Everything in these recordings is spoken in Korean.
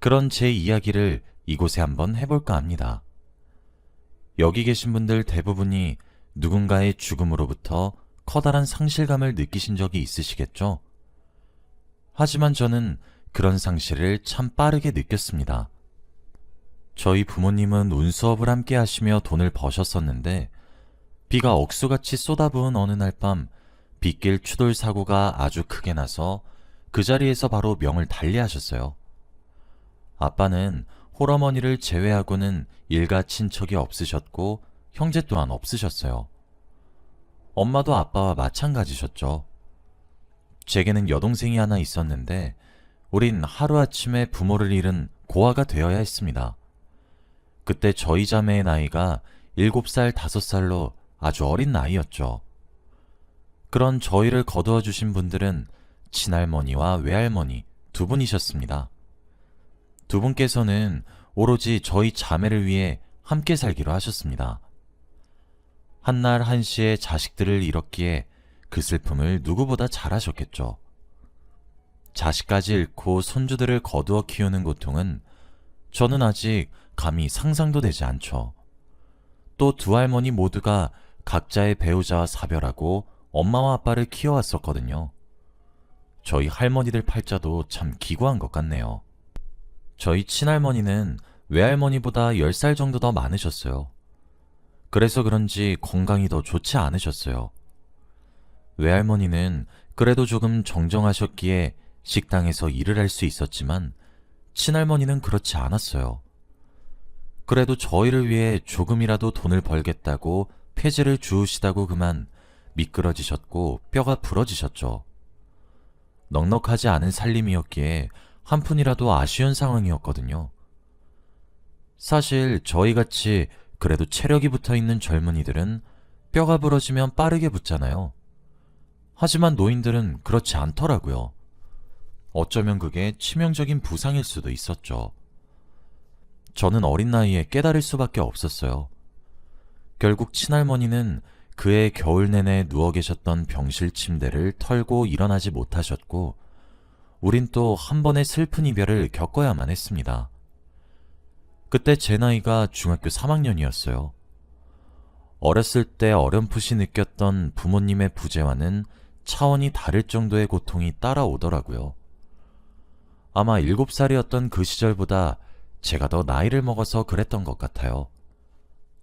그런 제 이야기를 이곳에 한번 해볼까 합니다. 여기 계신 분들 대부분이 누군가의 죽음으로부터 커다란 상실감을 느끼신 적이 있으시겠죠? 하지만 저는 그런 상실을 참 빠르게 느꼈습니다. 저희 부모님은 운수업을 함께 하시며 돈을 버셨었는데 비가 억수같이 쏟아부은 어느 날 밤 빗길 추돌 사고가 아주 크게 나서 그 자리에서 바로 명을 달리하셨어요. 아빠는 홀어머니를 제외하고는 일가 친척이 없으셨고 형제 또한 없으셨어요. 엄마도 아빠와 마찬가지셨죠. 제게는 여동생이 하나 있었는데 우린 하루아침에 부모를 잃은 고아가 되어야 했습니다. 그때 저희 자매의 나이가 7살, 5살로 아주 어린 나이였죠. 그런 저희를 거두어 주신 분들은 친할머니와 외할머니 두 분이셨습니다. 두 분께서는 오로지 저희 자매를 위해 함께 살기로 하셨습니다. 한날 한시에 자식들을 잃었기에 그 슬픔을 누구보다 잘 하셨겠죠. 자식까지 잃고 손주들을 거두어 키우는 고통은 저는 아직 감히 상상도 되지 않죠. 또 두 할머니 모두가 각자의 배우자와 사별하고 엄마와 아빠를 키워왔었거든요. 저희 할머니들 팔자도 참 기구한 것 같네요. 저희 친할머니는 외할머니보다 10살 정도 더 많으셨어요. 그래서 그런지 건강이 더 좋지 않으셨어요. 외할머니는 그래도 조금 정정하셨기에 식당에서 일을 할 수 있었지만 친할머니는 그렇지 않았어요. 그래도 저희를 위해 조금이라도 돈을 벌겠다고 폐지를 주우시다고 그만 미끄러지셨고 뼈가 부러지셨죠. 넉넉하지 않은 살림이었기에 한 푼이라도 아쉬운 상황이었거든요. 사실 저희같이 그래도 체력이 붙어있는 젊은이들은 뼈가 부러지면 빠르게 붙잖아요. 하지만 노인들은 그렇지 않더라고요. 어쩌면 그게 치명적인 부상일 수도 있었죠. 저는 어린 나이에 깨달을 수밖에 없었어요. 결국 친할머니는 그해 겨울 내내 누워 계셨던 병실 침대를 털고 일어나지 못하셨고 우린 또 한 번의 슬픈 이별을 겪어야만 했습니다. 그때 제 나이가 중학교 3학년이었어요. 어렸을 때 어렴풋이 느꼈던 부모님의 부재와는 차원이 다를 정도의 고통이 따라오더라고요. 아마 7살이었던 그 시절보다 제가 더 나이를 먹어서 그랬던 것 같아요.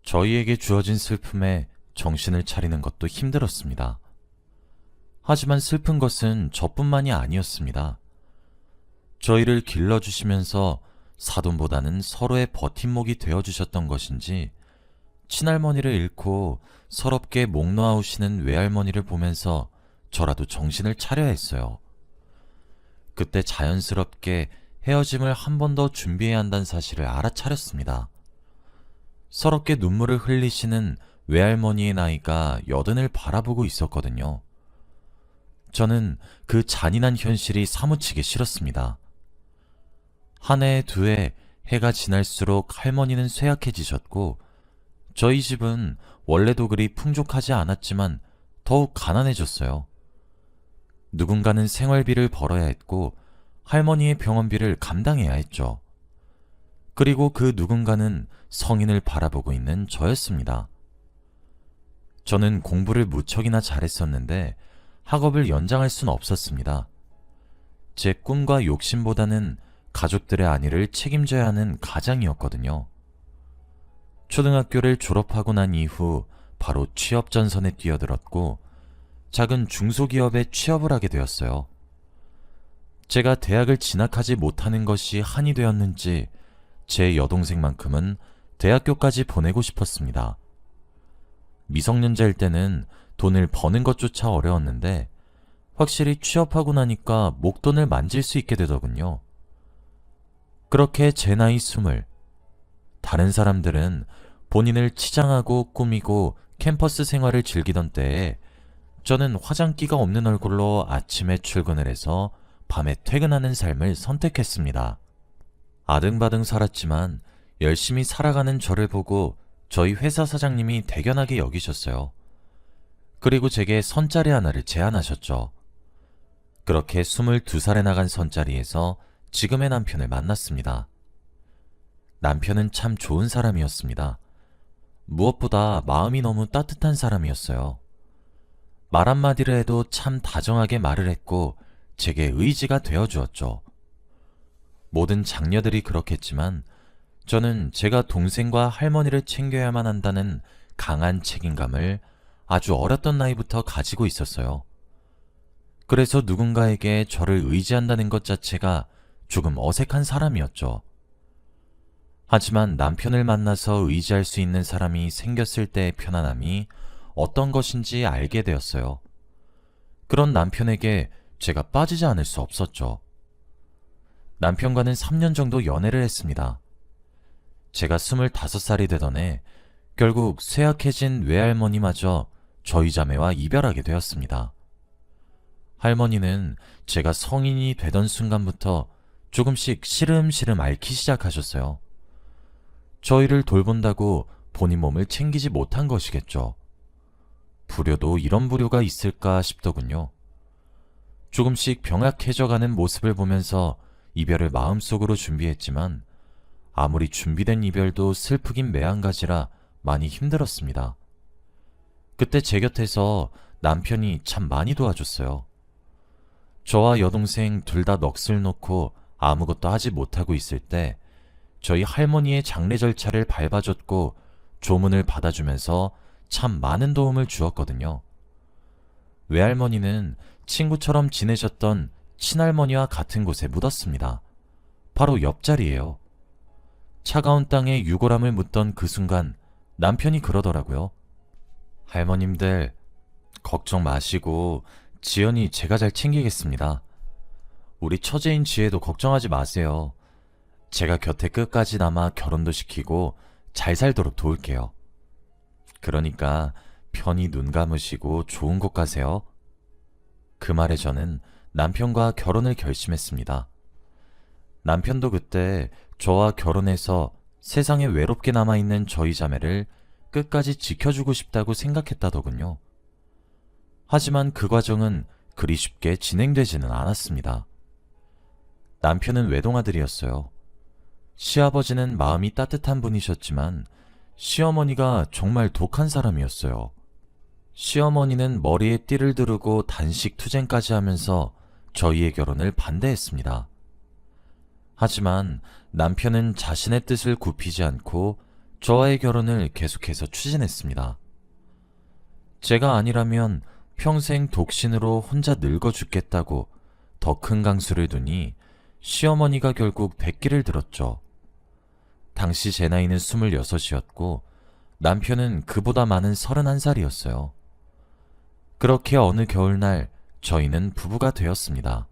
저희에게 주어진 슬픔에 정신을 차리는 것도 힘들었습니다. 하지만 슬픈 것은 저뿐만이 아니었습니다. 저희를 길러주시면서 사돈보다는 서로의 버팀목이 되어주셨던 것인지 친할머니를 잃고 서럽게 목 놓아오시는 외할머니를 보면서 저라도 정신을 차려야 했어요. 그때 자연스럽게 헤어짐을 한 번 더 준비해야 한다는 사실을 알아차렸습니다. 서럽게 눈물을 흘리시는 외할머니의 나이가 80을 바라보고 있었거든요. 저는 그 잔인한 현실이 사무치게 싫었습니다. 한 해, 두 해, 해가 지날수록 할머니는 쇠약해지셨고 저희 집은 원래도 그리 풍족하지 않았지만 더욱 가난해졌어요. 누군가는 생활비를 벌어야 했고 할머니의 병원비를 감당해야 했죠. 그리고 그 누군가는 성인을 바라보고 있는 저였습니다. 저는 공부를 무척이나 잘했었는데 학업을 연장할 순 없었습니다. 제 꿈과 욕심보다는 가족들의 안위를 책임져야 하는 가장이었거든요. 초등학교를 졸업하고 난 이후 바로 취업 전선에 뛰어들었고 작은 중소기업에 취업을 하게 되었어요. 제가 대학을 진학하지 못하는 것이 한이 되었는지 제 여동생만큼은 대학교까지 보내고 싶었습니다. 미성년자일 때는 돈을 버는 것조차 어려웠는데 확실히 취업하고 나니까 목돈을 만질 수 있게 되더군요. 그렇게 제 나이 20, 다른 사람들은 본인을 치장하고 꾸미고 캠퍼스 생활을 즐기던 때에 저는 화장기가 없는 얼굴로 아침에 출근을 해서 밤에 퇴근하는 삶을 선택했습니다. 아등바등 살았지만 열심히 살아가는 저를 보고 저희 회사 사장님이 대견하게 여기셨어요. 그리고 제게 선짜리 하나를 제안하셨죠. 그렇게 22살에 나간 선짜리에서 지금의 남편을 만났습니다. 남편은 참 좋은 사람이었습니다. 무엇보다 마음이 너무 따뜻한 사람이었어요. 말 한마디를 해도 참 다정하게 말을 했고 제게 의지가 되어 주었죠. 모든 장녀들이 그렇겠지만 저는 제가 동생과 할머니를 챙겨야만 한다는 강한 책임감을 아주 어렸던 나이부터 가지고 있었어요. 그래서 누군가에게 저를 의지한다는 것 자체가 조금 어색한 사람이었죠. 하지만 남편을 만나서 의지할 수 있는 사람이 생겼을 때의 편안함이 어떤 것인지 알게 되었어요. 그런 남편에게 제가 빠지지 않을 수 없었죠. 남편과는 3년 정도 연애를 했습니다. 제가 25살이 되던 해 결국 쇠약해진 외할머니마저 저희 자매와 이별하게 되었습니다. 할머니는 제가 성인이 되던 순간부터 조금씩 시름시름 앓기 시작하셨어요. 저희를 돌본다고 본인 몸을 챙기지 못한 것이겠죠. 불효도 이런 불효가 있을까 싶더군요. 조금씩 병약해져가는 모습을 보면서 이별을 마음속으로 준비했지만 아무리 준비된 이별도 슬프긴 매한가지라 많이 힘들었습니다. 그때 제 곁에서 남편이 참 많이 도와줬어요. 저와 여동생 둘 다 넋을 놓고 아무것도 하지 못하고 있을 때 저희 할머니의 장례 절차를 밟아줬고 조문을 받아주면서 참 많은 도움을 주었거든요. 외할머니는 친구처럼 지내셨던 친할머니와 같은 곳에 묻었습니다. 바로 옆자리예요. 차가운 땅에 유골함을 묻던 그 순간 남편이 그러더라고요. 할머님들 걱정 마시고 지연이 제가 잘 챙기겠습니다. 우리 처제인 지혜도 걱정하지 마세요. 제가 곁에 끝까지 남아 결혼도 시키고 잘 살도록 도울게요. 그러니까 편히 눈 감으시고 좋은 곳 가세요. 그 말에 저는 남편과 결혼을 결심했습니다. 남편도 그때 저와 결혼해서 세상에 외롭게 남아있는 저희 자매를 끝까지 지켜주고 싶다고 생각했다더군요. 하지만 그 과정은 그리 쉽게 진행되지는 않았습니다. 남편은 외동아들이었어요. 시아버지는 마음이 따뜻한 분이셨지만 시어머니가 정말 독한 사람이었어요. 시어머니는 머리에 띠를 두르고 단식 투쟁까지 하면서 저희의 결혼을 반대했습니다. 하지만 남편은 자신의 뜻을 굽히지 않고 저와의 결혼을 계속해서 추진했습니다. 제가 아니라면 평생 독신으로 혼자 늙어 죽겠다고 더 큰 강수를 두니 시어머니가 결국 백기를 들었죠. 당시 제 나이는 26이었고 남편은 그보다 많은 31살이었어요. 그렇게 어느 겨울날 저희는 부부가 되었습니다.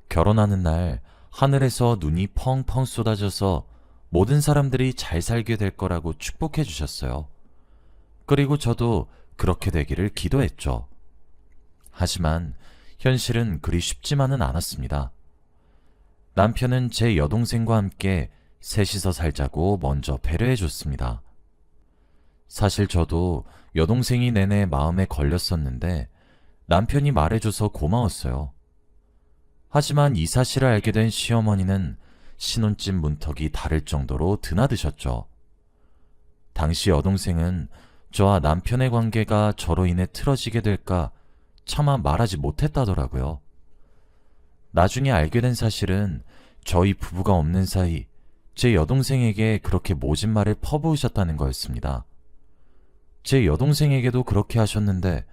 결혼하는 날 하늘에서 눈이 펑펑 쏟아져서 모든 사람들이 잘 살게 될 거라고 축복해 주셨어요. 그리고 저도 그렇게 되기를 기도했죠. 하지만 현실은 그리 쉽지만은 않았습니다. 남편은 제 여동생과 함께 셋이서 살자고 먼저 배려해 줬습니다. 사실 저도 여동생이 내내 마음에 걸렸었는데 남편이 말해줘서 고마웠어요. 하지만 이 사실을 알게 된 시어머니는 신혼집 문턱이 닳을 정도로 드나드셨죠. 당시 여동생은 저와 남편의 관계가 저로 인해 틀어지게 될까 차마 말하지 못했다더라고요. 나중에 알게 된 사실은 저희 부부가 없는 사이 제 여동생에게 그렇게 모진 말을 퍼부으셨다는 거였습니다. 제 여동생에게도 그렇게 하셨는데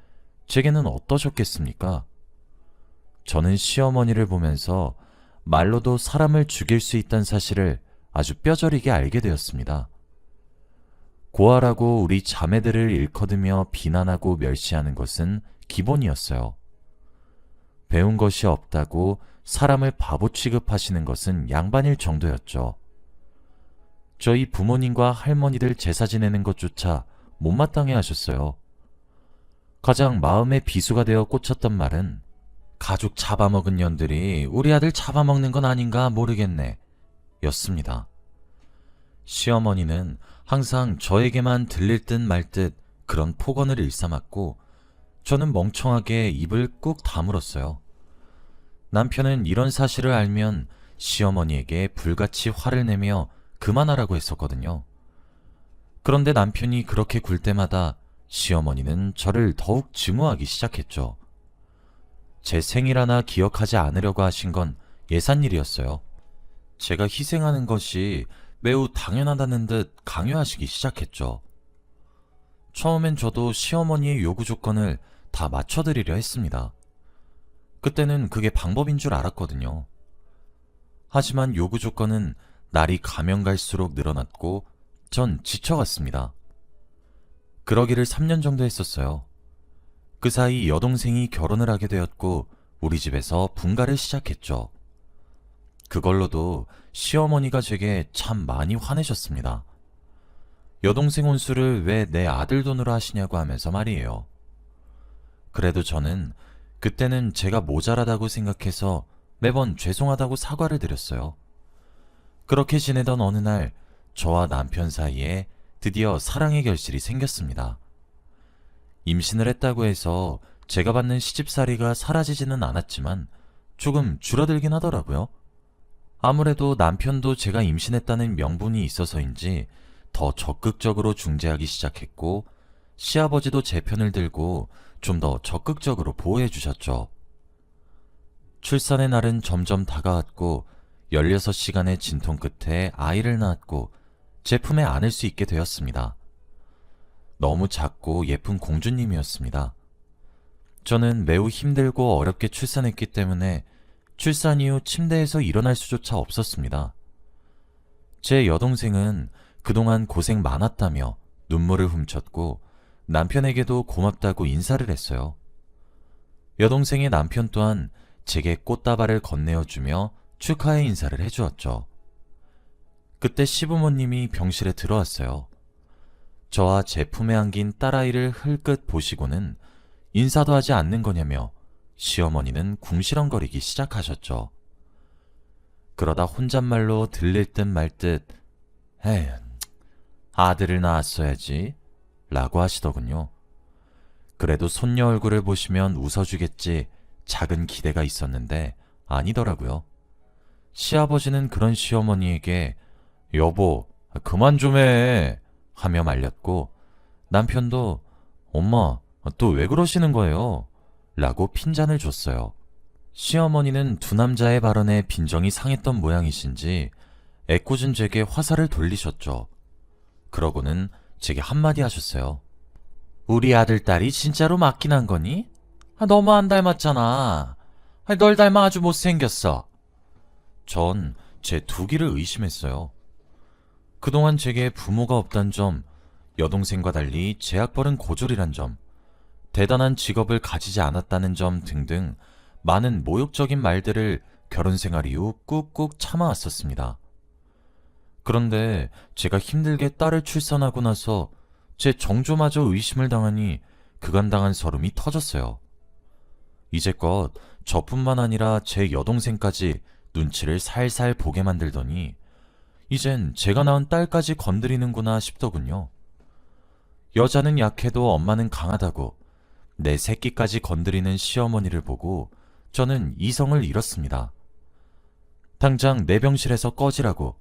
제게는 어떠셨겠습니까? 저는 시어머니를 보면서 말로도 사람을 죽일 수 있다는 사실을 아주 뼈저리게 알게 되었습니다. 고아라고 우리 자매들을 일커드며 비난하고 멸시하는 것은 기본이었어요. 배운 것이 없다고 사람을 바보 취급하시는 것은 양반일 정도였죠. 저희 부모님과 할머니들 제사 지내는 것조차 못마땅해 하셨어요. 가장 마음의 비수가 되어 꽂혔던 말은 가족 잡아먹은 년들이 우리 아들 잡아먹는 건 아닌가 모르겠네 였습니다. 시어머니는 항상 저에게만 들릴 듯 말 듯 그런 폭언을 일삼았고 저는 멍청하게 입을 꾹 다물었어요. 남편은 이런 사실을 알면 시어머니에게 불같이 화를 내며 그만하라고 했었거든요. 그런데 남편이 그렇게 굴 때마다 시어머니는 저를 더욱 증오하기 시작했죠. 제 생일 하나 기억하지 않으려고 하신 건 예산일이었어요. 제가 희생하는 것이 매우 당연하다는 듯 강요하시기 시작했죠. 처음엔 저도 시어머니의 요구 조건을 다 맞춰드리려 했습니다. 그때는 그게 방법인 줄 알았거든요. 하지만 요구 조건은 날이 가면 갈수록 늘어났고 전 지쳐갔습니다. 그러기를 3년 정도 했었어요. 그 사이 여동생이 결혼을 하게 되었고 우리 집에서 분가를 시작했죠. 그걸로도 시어머니가 제게 참 많이 화내셨습니다. 여동생 혼수를 왜 내 아들 돈으로 하시냐고 하면서 말이에요. 그래도 저는 그때는 제가 모자라다고 생각해서 매번 죄송하다고 사과를 드렸어요. 그렇게 지내던 어느 날 저와 남편 사이에 드디어 사랑의 결실이 생겼습니다. 임신을 했다고 해서 제가 받는 시집살이가 사라지지는 않았지만 조금 줄어들긴 하더라고요. 아무래도 남편도 제가 임신했다는 명분이 있어서인지 더 적극적으로 중재하기 시작했고 시아버지도 제 편을 들고 좀 더 적극적으로 보호해 주셨죠. 출산의 날은 점점 다가왔고 16시간의 진통 끝에 아이를 낳았고 제 품에 안을 수 있게 되었습니다. 너무 작고 예쁜 공주님이었습니다. 저는 매우 힘들고 어렵게 출산했기 때문에 출산 이후 침대에서 일어날 수조차 없었습니다. 제 여동생은 그동안 고생 많았다며 눈물을 훔쳤고 남편에게도 고맙다고 인사를 했어요. 여동생의 남편 또한 제게 꽃다발을 건네어주며 축하의 인사를 해주었죠. 그때 시부모님이 병실에 들어왔어요. 저와 제 품에 안긴 딸아이를 흘끗 보시고는 인사도 하지 않는 거냐며 시어머니는 궁시렁거리기 시작하셨죠. 그러다 혼잣말로 들릴 듯 말 듯 에휴, 아들을 낳았어야지 라고 하시더군요. 그래도 손녀 얼굴을 보시면 웃어주겠지 작은 기대가 있었는데 아니더라고요. 시아버지는 그런 시어머니에게 여보 그만 좀 해 하며 말렸고 남편도 엄마 또 왜 그러시는 거예요? 라고 핀잔을 줬어요. 시어머니는 두 남자의 발언에 빈정이 상했던 모양이신지 애꿎은 제게 화살을 돌리셨죠. 그러고는 제게 한마디 하셨어요. 우리 아들 딸이 진짜로 맞긴 한 거니? 너무 안 닮았잖아. 널 닮아 아주 못생겼어. 전 제 두 귀를 의심했어요. 그동안 제게 부모가 없단 점, 여동생과 달리 제약벌은 고졸이란 점, 대단한 직업을 가지지 않았다는 점 등등 많은 모욕적인 말들을 결혼 생활 이후 꾹꾹 참아왔었습니다. 그런데 제가 힘들게 딸을 출산하고 나서 제 정조마저 의심을 당하니 그간 당한 서름이 터졌어요. 이제껏 저뿐만 아니라 제 여동생까지 눈치를 살살 보게 만들더니 이젠 제가 낳은 딸까지 건드리는구나 싶더군요. 여자는 약해도 엄마는 강하다고 내 새끼까지 건드리는 시어머니를 보고 저는 이성을 잃었습니다. 당장 내 병실에서 꺼지라고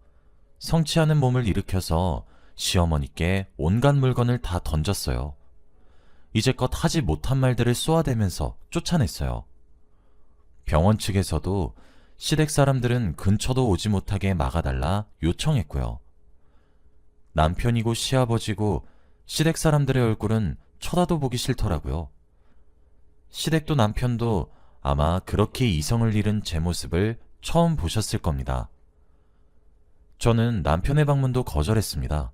성취하는 몸을 일으켜서 시어머니께 온갖 물건을 다 던졌어요. 이제껏 하지 못한 말들을 쏘아대면서 쫓아냈어요. 병원 측에서도 시댁 사람들은 근처도 오지 못하게 막아달라 요청했고요. 남편이고 시아버지고 시댁 사람들의 얼굴은 쳐다도 보기 싫더라고요. 시댁도 남편도 아마 그렇게 이성을 잃은 제 모습을 처음 보셨을 겁니다. 저는 남편의 방문도 거절했습니다.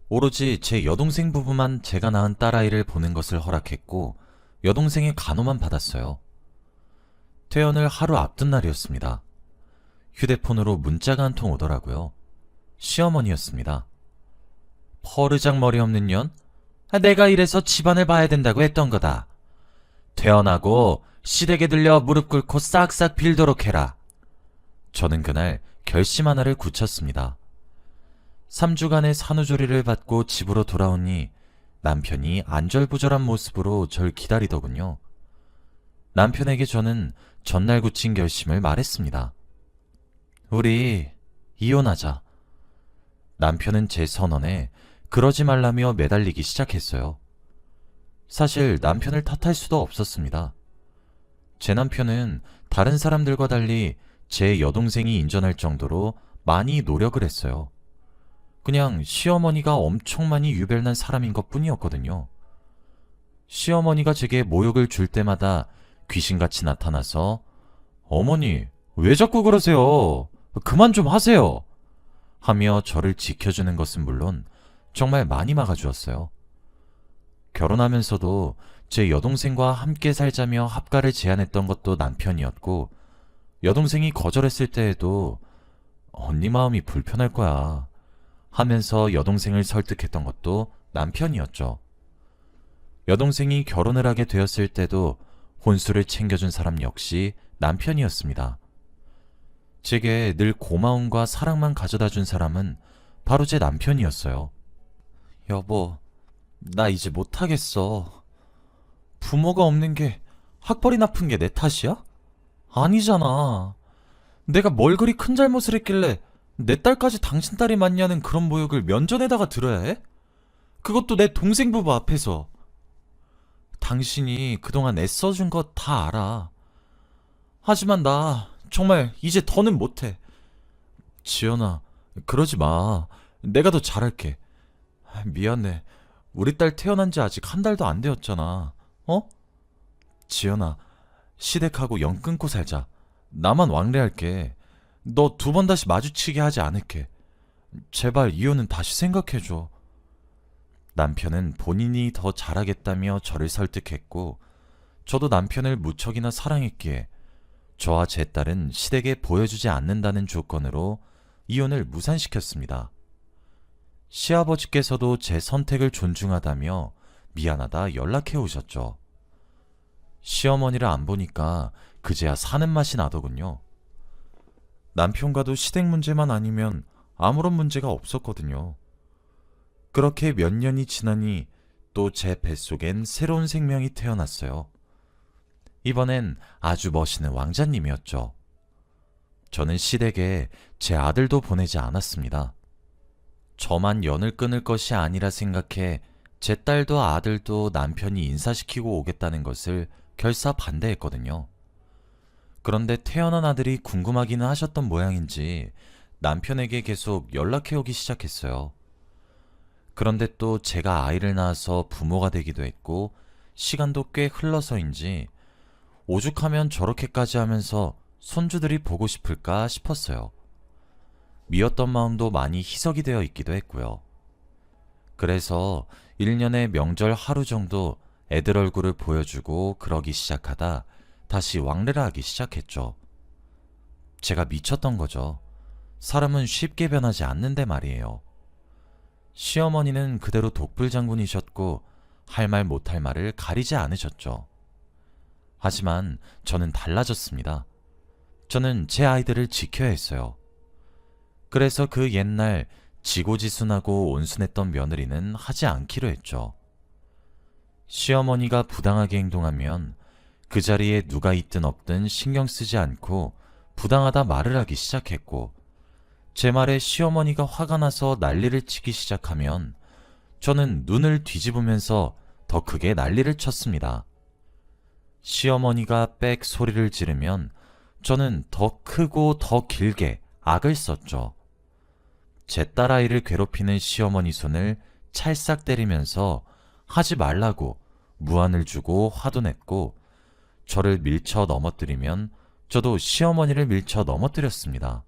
오로지 제 여동생 부부만 제가 낳은 딸아이를 보는 것을 허락했고 여동생의 간호만 받았어요. 퇴원을 하루 앞둔 날이었습니다. 휴대폰으로 문자가 한 통 오더라고요. 시어머니였습니다. 퍼르장 머리 없는 년? 내가 이래서 집안을 봐야 된다고 했던 거다. 퇴원하고 시댁에 들려 무릎 꿇고 싹싹 빌도록 해라. 저는 그날 결심 하나를 굳혔습니다. 3주간의 산후조리를 받고 집으로 돌아오니 남편이 안절부절한 모습으로 절 기다리더군요. 남편에게 저는 전날 굳힌 결심을 말했습니다. 우리 이혼하자. 남편은 제 선언에 그러지 말라며 매달리기 시작했어요. 사실 남편을 탓할 수도 없었습니다. 제 남편은 다른 사람들과 달리 제 여동생이 인정할 정도로 많이 노력을 했어요. 그냥 시어머니가 엄청 많이 유별난 사람인 것 뿐이었거든요. 시어머니가 제게 모욕을 줄 때마다 귀신같이 나타나서 어머니, 왜 자꾸 그러세요? 그만 좀 하세요. 하며 저를 지켜주는 것은 물론 정말 많이 막아주었어요. 결혼하면서도 제 여동생과 함께 살자며 합가를 제안했던 것도 남편이었고, 여동생이 거절했을 때에도 언니 마음이 불편할 거야 하면서 여동생을 설득했던 것도 남편이었죠. 여동생이 결혼을 하게 되었을 때도 혼수를 챙겨준 사람 역시 남편이었습니다. 제게 늘 고마움과 사랑만 가져다 준 사람은 바로 제 남편이었어요. 여보, 나 이제 못하겠어. 부모가 없는 게 학벌이 나쁜 게 내 탓이야? 아니잖아. 내가 뭘 그리 큰 잘못을 했길래 내 딸까지 당신 딸이 맞냐는 그런 모욕을 면전에다가 들어야 해? 그것도 내 동생 부부 앞에서. 당신이 그동안 애써준 거 다 알아. 하지만 나 정말 이제 더는 못해. 지연아, 그러지 마. 내가 더 잘할게. 미안해. 우리 딸 태어난 지 아직 한 달도 안 되었잖아. 어? 지연아, 시댁하고 연 끊고 살자. 나만 왕래할게. 너 두 번 다시 마주치게 하지 않을게. 제발 이혼은 다시 생각해줘. 남편은 본인이 더 잘하겠다며 저를 설득했고, 저도 남편을 무척이나 사랑했기에 저와 제 딸은 시댁에 보여주지 않는다는 조건으로 이혼을 무산시켰습니다. 시아버지께서도 제 선택을 존중하다며 미안하다 연락해 오셨죠. 시어머니를 안 보니까 그제야 사는 맛이 나더군요. 남편과도 시댁 문제만 아니면 아무런 문제가 없었거든요. 그렇게 몇 년이 지나니 또 제 뱃속엔 새로운 생명이 태어났어요. 이번엔 아주 멋있는 왕자님이었죠. 저는 시댁에 제 아들도 보내지 않았습니다. 저만 연을 끊을 것이 아니라 생각해 제 딸도 아들도 남편이 인사시키고 오겠다는 것을 결사 반대했거든요. 그런데 태어난 아들이 궁금하기는 하셨던 모양인지 남편에게 계속 연락해 오기 시작했어요. 그런데 또 제가 아이를 낳아서 부모가 되기도 했고 시간도 꽤 흘러서인지 오죽하면 저렇게까지 하면서 손주들이 보고 싶을까 싶었어요. 미웠던 마음도 많이 희석이 되어 있기도 했고요. 그래서 1년에 명절 하루 정도 애들 얼굴을 보여주고 그러기 시작하다 다시 왕래를 하기 시작했죠. 제가 미쳤던 거죠. 사람은 쉽게 변하지 않는데 말이에요. 시어머니는 그대로 독불장군이셨고 할 말 못할 말을 가리지 않으셨죠. 하지만 저는 달라졌습니다. 저는 제 아이들을 지켜야 했어요. 그래서 그 옛날 지고지순하고 온순했던 며느리는 하지 않기로 했죠. 시어머니가 부당하게 행동하면 그 자리에 누가 있든 없든 신경 쓰지 않고 부당하다 말을 하기 시작했고, 제 말에 시어머니가 화가 나서 난리를 치기 시작하면 저는 눈을 뒤집으면서 더 크게 난리를 쳤습니다. 시어머니가 빽 소리를 지르면 저는 더 크고 더 길게 악을 썼죠. 제 딸아이를 괴롭히는 시어머니 손을 찰싹 때리면서 하지 말라고 무안을 주고 화도 냈고, 저를 밀쳐 넘어뜨리면 저도 시어머니를 밀쳐 넘어뜨렸습니다.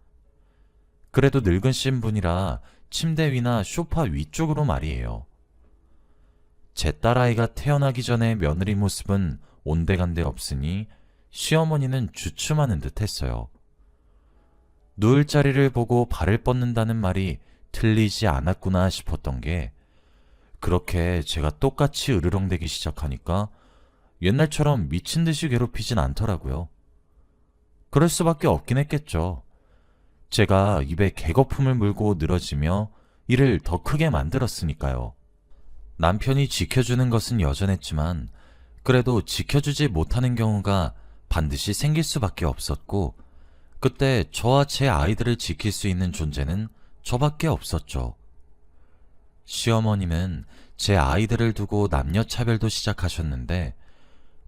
그래도 늙은 신분이라 침대 위나 소파 위쪽으로 말이에요. 제 딸아이가 태어나기 전에 며느리 모습은 온데간데 없으니 시어머니는 주춤하는 듯 했어요. 누울 자리를 보고 발을 뻗는다는 말이 틀리지 않았구나 싶었던 게, 그렇게 제가 똑같이 으르렁대기 시작하니까 옛날처럼 미친 듯이 괴롭히진 않더라고요. 그럴 수밖에 없긴 했겠죠. 제가 입에 개거품을 물고 늘어지며 이를 더 크게 만들었으니까요. 남편이 지켜주는 것은 여전했지만 그래도 지켜주지 못하는 경우가 반드시 생길 수밖에 없었고, 그때 저와 제 아이들을 지킬 수 있는 존재는 저밖에 없었죠. 시어머니는 제 아이들을 두고 남녀 차별도 시작하셨는데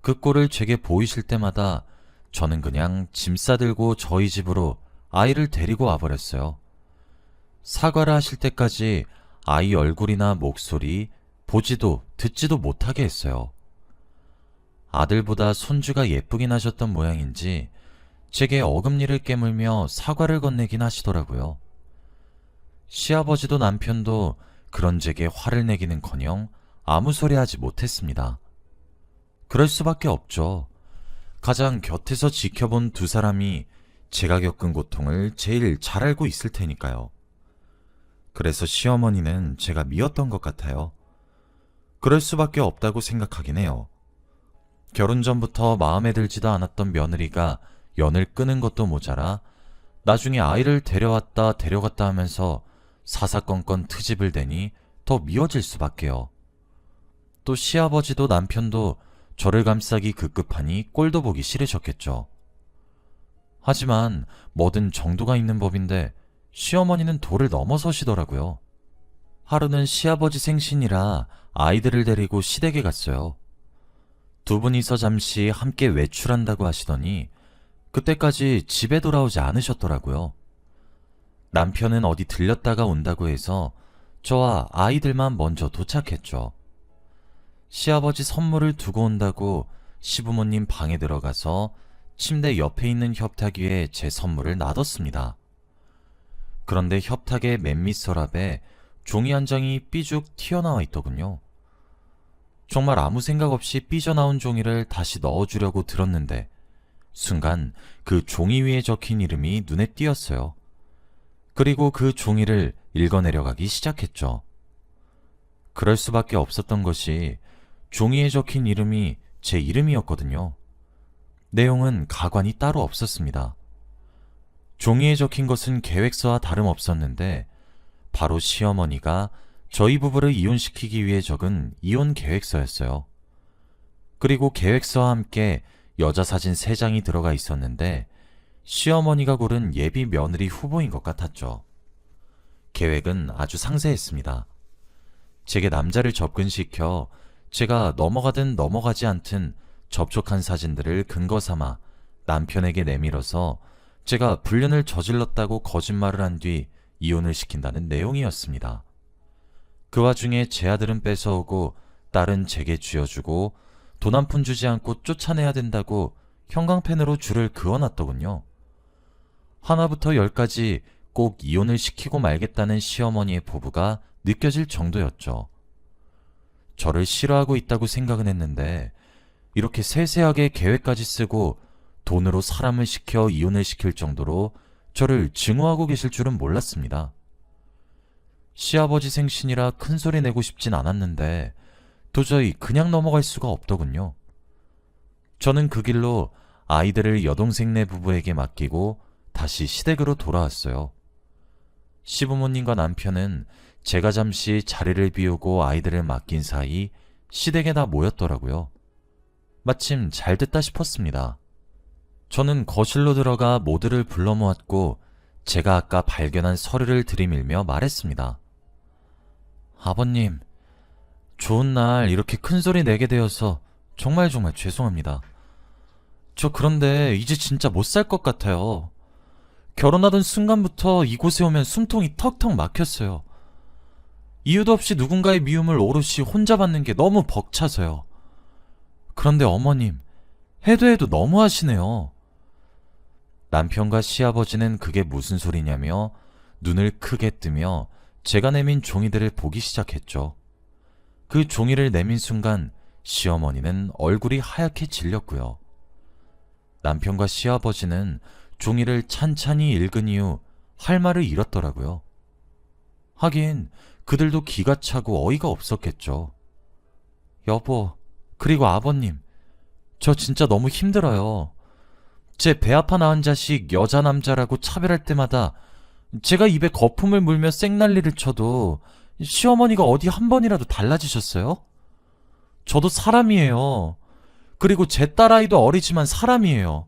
그 꼴을 제게 보이실 때마다 저는 그냥 짐 싸들고 저희 집으로 아이를 데리고 와버렸어요. 사과를 하실 때까지 아이 얼굴이나 목소리 보지도 듣지도 못하게 했어요. 아들보다 손주가 예쁘긴 하셨던 모양인지 제게 어금니를 깨물며 사과를 건네긴 하시더라고요. 시아버지도 남편도 그런 제게 화를 내기는커녕 아무 소리 하지 못했습니다. 그럴 수밖에 없죠. 가장 곁에서 지켜본 두 사람이 제가 겪은 고통을 제일 잘 알고 있을 테니까요. 그래서 시어머니는 제가 미웠던 것 같아요. 그럴 수밖에 없다고 생각하긴 해요. 결혼 전부터 마음에 들지도 않았던 며느리가 연을 끄는 것도 모자라 나중에 아이를 데려왔다 데려갔다 하면서 사사건건 트집을 대니 더 미워질 수밖에요. 또 시아버지도 남편도 저를 감싸기 급급하니 꼴도 보기 싫으셨겠죠. 하지만 뭐든 정도가 있는 법인데 시어머니는 도를 넘어서시더라고요. 하루는 시아버지 생신이라 아이들을 데리고 시댁에 갔어요. 두 분이서 잠시 함께 외출한다고 하시더니 그때까지 집에 돌아오지 않으셨더라고요. 남편은 어디 들렸다가 온다고 해서 저와 아이들만 먼저 도착했죠. 시아버지 선물을 두고 온다고 시부모님 방에 들어가서 침대 옆에 있는 협탁 위에 제 선물을 놔뒀습니다. 그런데 협탁의 맨 밑 서랍에 종이 한 장이 삐죽 튀어나와 있더군요. 정말 아무 생각 없이 삐져나온 종이를 다시 넣어주려고 들었는데 순간 그 종이 위에 적힌 이름이 눈에 띄었어요. 그리고 그 종이를 읽어내려가기 시작했죠. 그럴 수밖에 없었던 것이 종이에 적힌 이름이 제 이름이었거든요. 내용은 가관이 따로 없었습니다. 종이에 적힌 것은 계획서와 다름없었는데 바로 시어머니가 저희 부부를 이혼시키기 위해 적은 이혼 계획서였어요. 그리고 계획서와 함께 여자 사진 3장이 들어가 있었는데 시어머니가 고른 예비 며느리 후보인 것 같았죠. 계획은 아주 상세했습니다. 제게 남자를 접근시켜 제가 넘어가든 넘어가지 않든 접촉한 사진들을 근거 삼아 남편에게 내밀어서 제가 불륜을 저질렀다고 거짓말을 한 뒤 이혼을 시킨다는 내용이었습니다. 그 와중에 제 아들은 뺏어오고 딸은 제게 쥐어주고 돈 한 푼 주지 않고 쫓아내야 된다고 형광펜으로 줄을 그어놨더군요. 하나부터 10까지 꼭 이혼을 시키고 말겠다는 시어머니의 포부가 느껴질 정도였죠. 저를 싫어하고 있다고 생각은 했는데 이렇게 세세하게 계획까지 쓰고 돈으로 사람을 시켜 이혼을 시킬 정도로 저를 증오하고 계실 줄은 몰랐습니다. 시아버지 생신이라 큰소리 내고 싶진 않았는데 도저히 그냥 넘어갈 수가 없더군요. 저는 그 길로 아이들을 여동생네 부부에게 맡기고 다시 시댁으로 돌아왔어요. 시부모님과 남편은 제가 잠시 자리를 비우고 아이들을 맡긴 사이 시댁에 다 모였더라고요. 마침 잘 됐다 싶었습니다. 저는 거실로 들어가 모두를 불러 모았고 제가 아까 발견한 서류를 들이밀며 말했습니다. 아버님, 좋은 날 이렇게 큰 소리 내게 되어서 정말 죄송합니다. 저 그런데 이제 진짜 못 살 것 같아요. 결혼하던 순간부터 이곳에 오면 숨통이 턱턱 막혔어요. 이유도 없이 누군가의 미움을 오롯이 혼자 받는 게 너무 벅차서요. 그런데 어머님, 해도 너무 하시네요. 남편과 시아버지는 그게 무슨 소리냐며 눈을 크게 뜨며 제가 내민 종이들을 보기 시작했죠. 그 종이를 내민 순간 시어머니는 얼굴이 하얗게 질렸고요. 남편과 시아버지는 종이를 찬찬히 읽은 이후 할 말을 잃었더라고요. 하긴 그들도 기가 차고 어이가 없었겠죠. 여보, 그리고 아버님, 저 진짜 너무 힘들어요. 제 배 아파 낳은 자식 여자 남자라고 차별할 때마다 제가 입에 거품을 물며 쌩난리를 쳐도 시어머니가 어디 한 번이라도 달라지셨어요? 저도 사람이에요. 그리고 제 딸아이도 어리지만 사람이에요.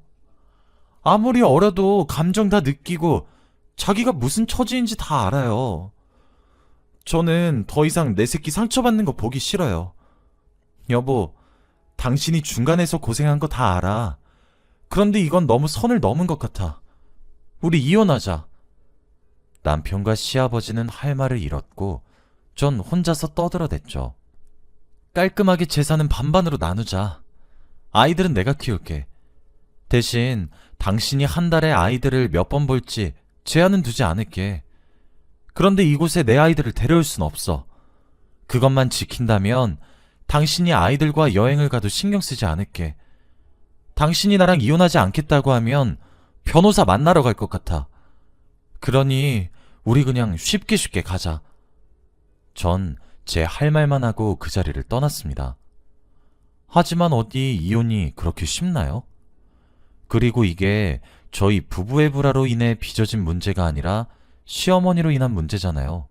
아무리 어려도 감정 다 느끼고 자기가 무슨 처지인지 다 알아요. 저는 더 이상 내 새끼 상처받는 거 보기 싫어요. 여보, 당신이 중간에서 고생한 거 다 알아. 그런데 이건 너무 선을 넘은 것 같아. 우리 이혼하자. 남편과 시아버지는 할 말을 잃었고 전 혼자서 떠들어댔죠. 깔끔하게 재산은 반반으로 나누자. 아이들은 내가 키울게. 대신 당신이 한 달에 아이들을 몇 번 볼지 제한은 두지 않을게. 그런데 이곳에 내 아이들을 데려올 순 없어. 그것만 지킨다면 당신이 아이들과 여행을 가도 신경 쓰지 않을게. 당신이 나랑 이혼하지 않겠다고 하면 변호사 만나러 갈 것 같아. 그러니 우리 그냥 쉽게 가자. 전 제 할 말만 하고 그 자리를 떠났습니다. 하지만 어디 이혼이 그렇게 쉽나요? 그리고 이게 저희 부부의 불화로 인해 빚어진 문제가 아니라 시어머니로 인한 문제잖아요.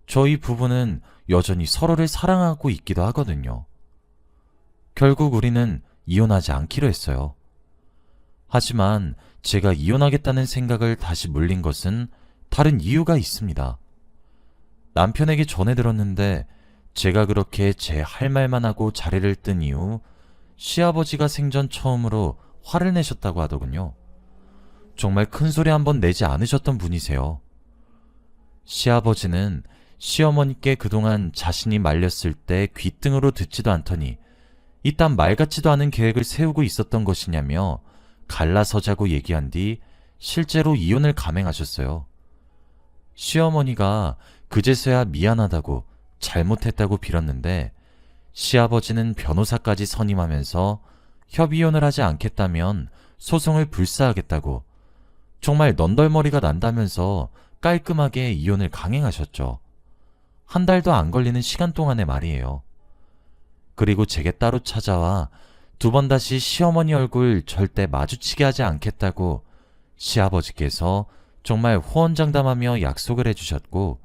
저희 부부는 여전히 서로를 사랑하고 있기도 하거든요. 결국 우리는 이혼하지 않기로 했어요. 하지만 제가 이혼하겠다는 생각을 다시 물린 것은 다른 이유가 있습니다. 남편에게 전해 들었는데 제가 그렇게 제 할 말만 하고 자리를 뜬 이후 시아버지가 생전 처음으로 화를 내셨다고 하더군요. 정말 큰 소리 한번 내지 않으셨던 분이세요. 시아버지는 시어머니께 그동안 자신이 말렸을 때 귓등으로 듣지도 않더니 이딴 말 같지도 않은 계획을 세우고 있었던 것이냐며 갈라서자고 얘기한 뒤 실제로 이혼을 감행하셨어요. 시어머니가 그제서야 미안하다고 잘못했다고 빌었는데 시아버지는 변호사까지 선임하면서 협의혼을 하지 않겠다면 소송을 불사하겠다고 정말 넌덜머리가 난다면서 깔끔하게 이혼을 강행하셨죠. 한 달도 안 걸리는 시간 동안의 말이에요. 그리고 제게 따로 찾아와 두 번 다시 시어머니 얼굴 절대 마주치게 하지 않겠다고 시아버지께서 정말 호언장담하며 약속을 해주셨고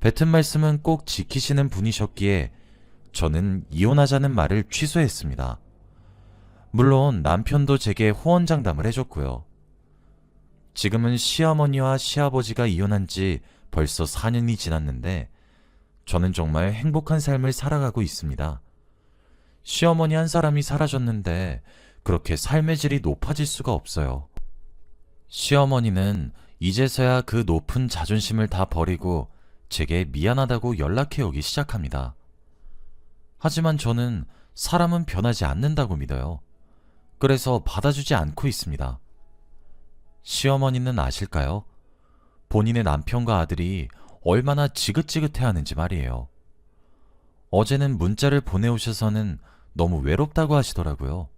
뱉은 말씀은 꼭 지키시는 분이셨기에 저는 이혼하자는 말을 취소했습니다. 물론 남편도 제게 호언장담을 해줬고요. 지금은 시어머니와 시아버지가 이혼한 지 벌써 4년이 지났는데 저는 정말 행복한 삶을 살아가고 있습니다. 시어머니 한 사람이 사라졌는데 그렇게 삶의 질이 높아질 수가 없어요. 시어머니는 이제서야 그 높은 자존심을 다 버리고 제게 미안하다고 연락해 오기 시작합니다. 하지만 저는 사람은 변하지 않는다고 믿어요. 그래서 받아주지 않고 있습니다. 시어머니는 아실까요? 본인의 남편과 아들이 얼마나 지긋지긋해하는지 말이에요. 어제는 문자를 보내오셔서는 너무 외롭다고 하시더라고요.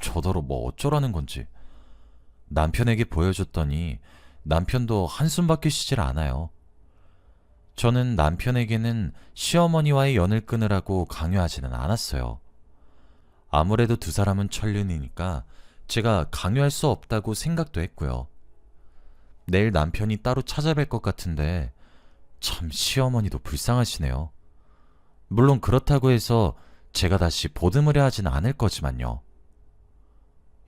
저더러 뭐 어쩌라는 건지. 남편에게 보여줬더니 남편도 한숨밖에 쉬질 않아요. 저는 남편에게는 시어머니와의 연을 끊으라고 강요하지는 않았어요. 아무래도 두 사람은 천륜이니까 제가 강요할 수 없다고 생각도 했고요. 내일 남편이 따로 찾아뵐 것 같은데 참 시어머니도 불쌍하시네요. 물론 그렇다고 해서 제가 다시 보듬으려 하진 않을 거지만요.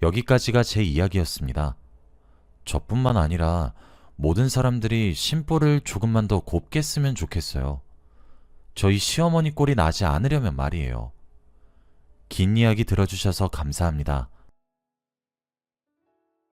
여기까지가 제 이야기였습니다. 저뿐만 아니라 모든 사람들이 심보를 조금만 더 곱게 쓰면 좋겠어요. 저희 시어머니 꼴이 나지 않으려면 말이에요. 긴 이야기 들어주셔서 감사합니다.